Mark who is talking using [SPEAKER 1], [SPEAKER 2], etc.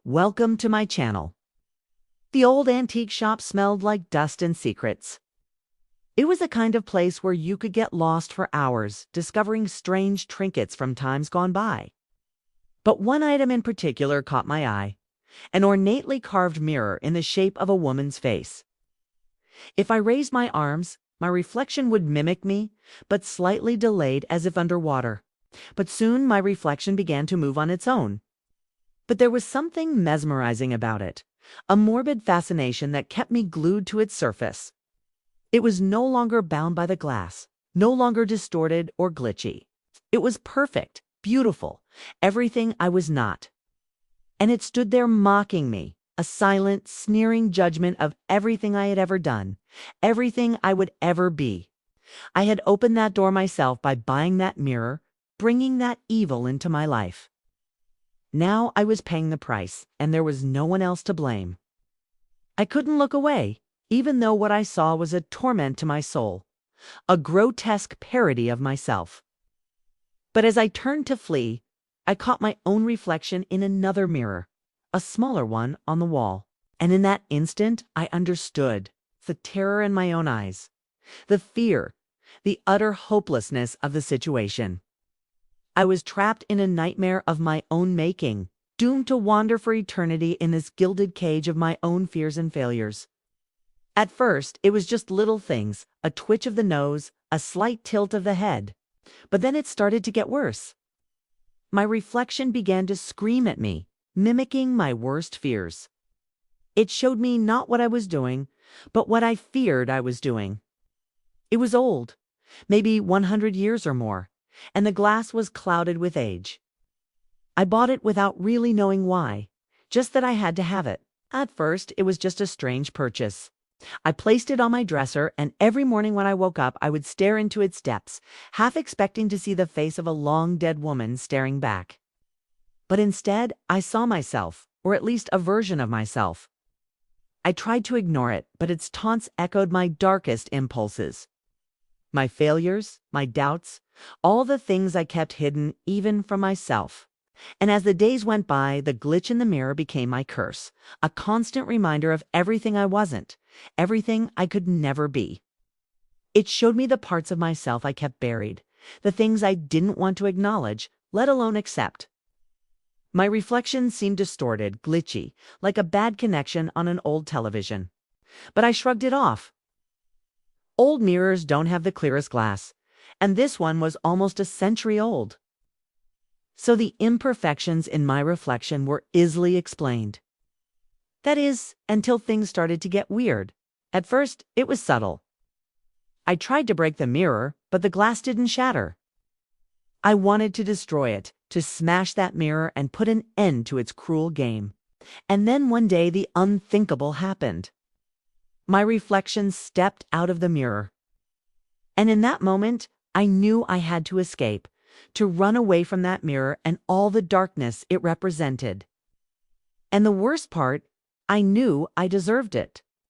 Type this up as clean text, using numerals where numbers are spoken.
[SPEAKER 1] Welcome to my channel. The old antique shop smelled like dust and secrets. It was a kind of place where you could get lost for hours, discovering strange trinkets from times gone by. But one item in particular caught my eye, an ornately carved mirror in the shape of a woman's face. If I raised my arms, my reflection would mimic me, but slightly delayed as if underwater. But soon my reflection began to move on its own. But there was something mesmerizing about it, a morbid fascination that kept me glued to its surface. It was no longer bound by the glass, no longer distorted or glitchy. It was perfect, beautiful, everything I was not. And it stood there mocking me, a silent, sneering judgment of everything I had ever done, everything I would ever be. I had opened that door myself by buying that mirror, bringing that evil into my life. Now I was paying the price, and there was no one else to blame. I couldn't look away, even though what I saw was a torment to my soul, a grotesque parody of myself. But as I turned to flee, I caught my own reflection in another mirror, a smaller one on the wall. And in that instant, I understood the terror in my own eyes, the fear, the utter hopelessness of the situation. I was trapped in a nightmare of my own making, doomed to wander for eternity in this gilded cage of my own fears and failures. At first, it was just little things, a twitch of the nose, a slight tilt of the head. But then it started to get worse. My reflection began to scream at me, mimicking my worst fears. It showed me not what I was doing, but what I feared I was doing. It was old, maybe 100 years or more, and the glass was clouded with age. I bought it without really knowing why, just that I had to have it. At first, it was just a strange purchase. I placed it on my dresser, and every morning when I woke up, I would stare into its depths, half expecting to see the face of a long-dead woman staring back. But instead, I saw myself, or at least a version of myself. I tried to ignore it, but its taunts echoed my darkest impulses. My failures, my doubts, all the things I kept hidden even from myself. And as the days went by, the glitch in the mirror became my curse, a constant reminder of everything I wasn't, everything I could never be. It showed me the parts of myself I kept buried, the things I didn't want to acknowledge, let alone accept. My reflection seemed distorted, glitchy, like a bad connection on an old television. But I shrugged it off. Old mirrors don't have the clearest glass, and this one was almost a century old. So the imperfections in my reflection were easily explained. That is, until things started to get weird. At first, it was subtle. I tried to break the mirror, but the glass didn't shatter. I wanted to destroy it, to smash that mirror and put an end to its cruel game. And then one day the unthinkable happened. My reflection stepped out of the mirror. And in that moment, I knew I had to escape, to run away from that mirror and all the darkness it represented. And the worst part, I knew I deserved it.